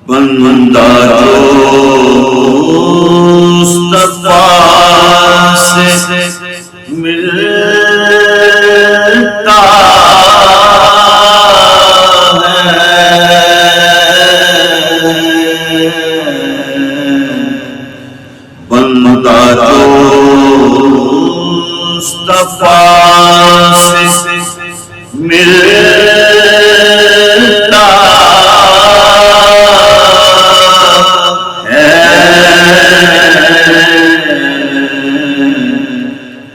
بندہ جو مصطفیٰ سے ملتا بندہ جو مصطفیٰ سے ملتا ہے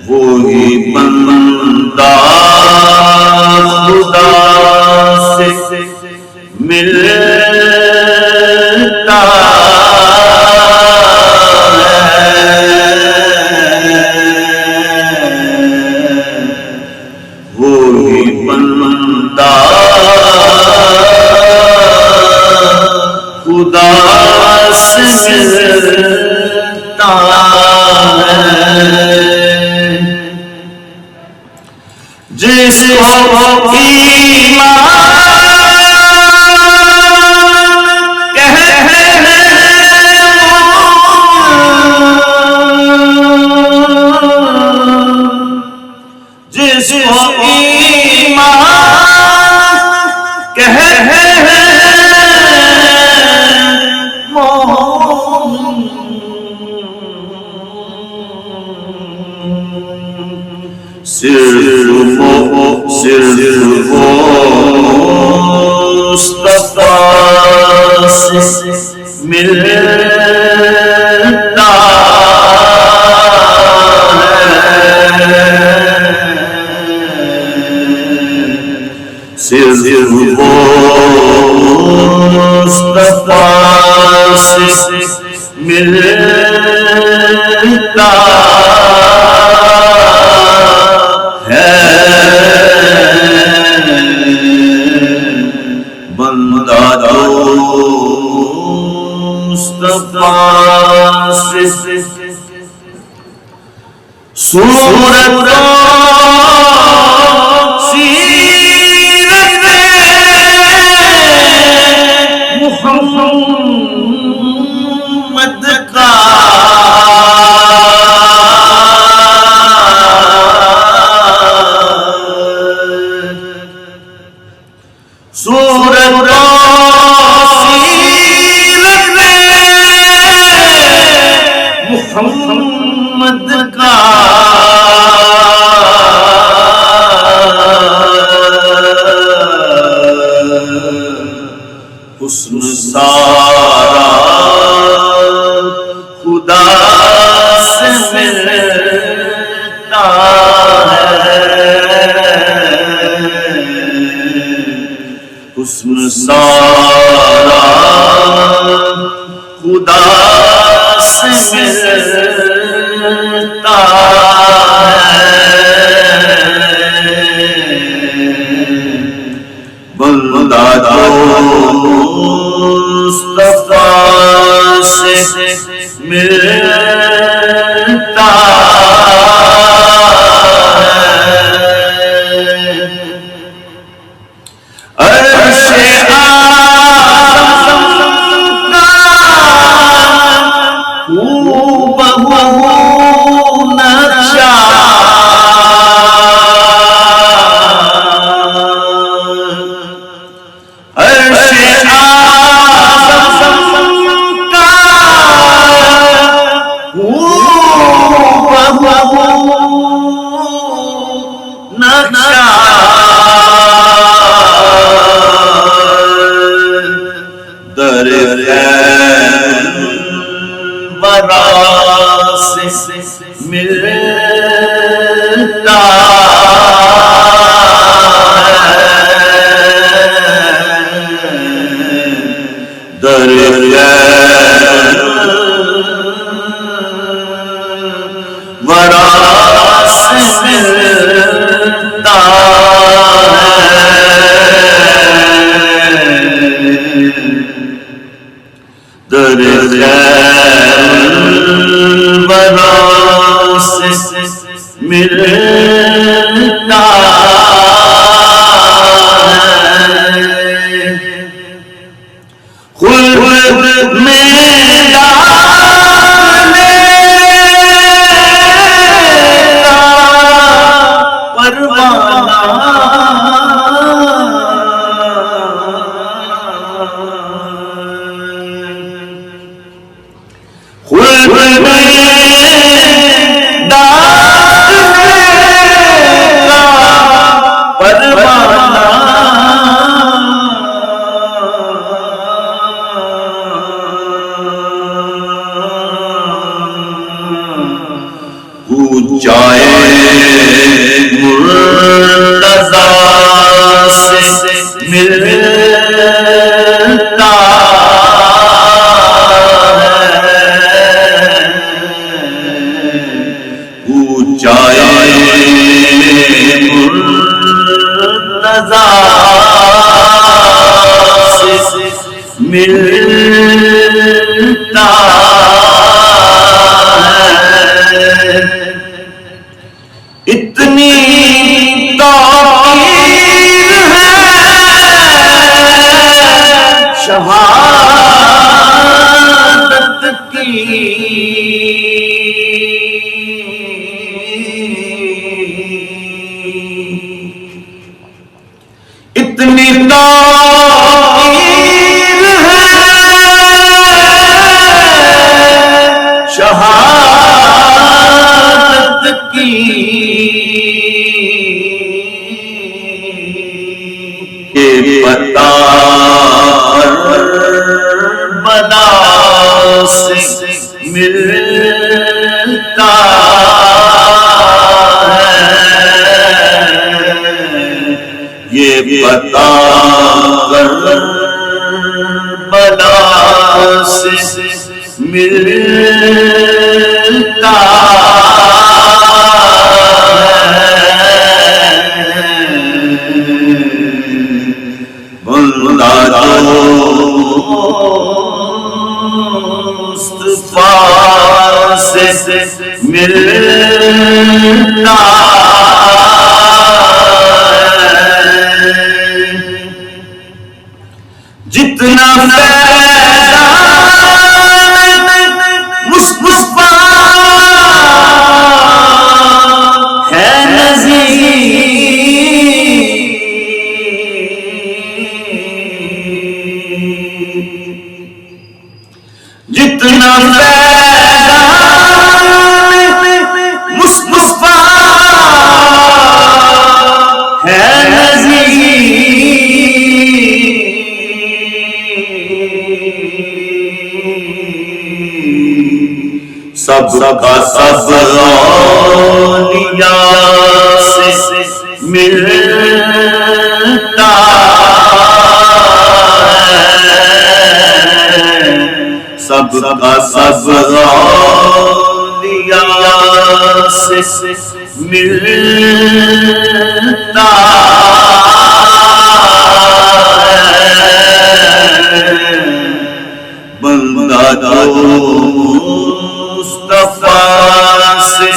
وہی بندہ خدا سے ملتا وہی بندہ خدا سے ملتا ہے جس کو ایمان کہتے ہیں جس کو ایمان کہتے ہیں صرف مصطفیٰ سے ملتا ہے صرف مصطفیٰ سے ملتا بندہ جو مصطفیٰ سے صورت سیرت محمد کا صورت سیرت محمد کا حسن سارا خدا سے ملتا ہے حسن سارا خدا سے ملتا ہے بندہ جو مصطفیٰ سے ملتا ملتا دریا ورا سے ملتا دریا ورا ملتا ہے خود میں ڈالنے کا پروانہ خود میں جائے مرتضی سے ملتا ہے جائے مرتضی سے ملتا اتنی توقیر ہے شہادت کی اتنی توقیر ہے شہادت کی بتا بنا سے ملتا ہے یہ بتا بنا سے ملتا مصطفیٰ سے ملتا جتنا مصطفیٰ ہے جتنا مصطفیٰ ہے سب کا سب اولیاء سے ملتا سب کا سب اولیاء سے ملتا بندہ جو مصطفیٰ سے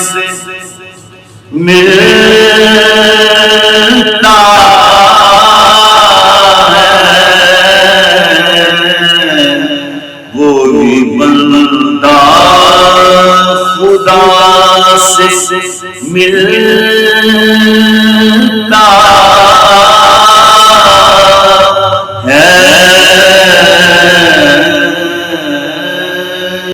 ملتا وہی بندہ خدا سے ملتا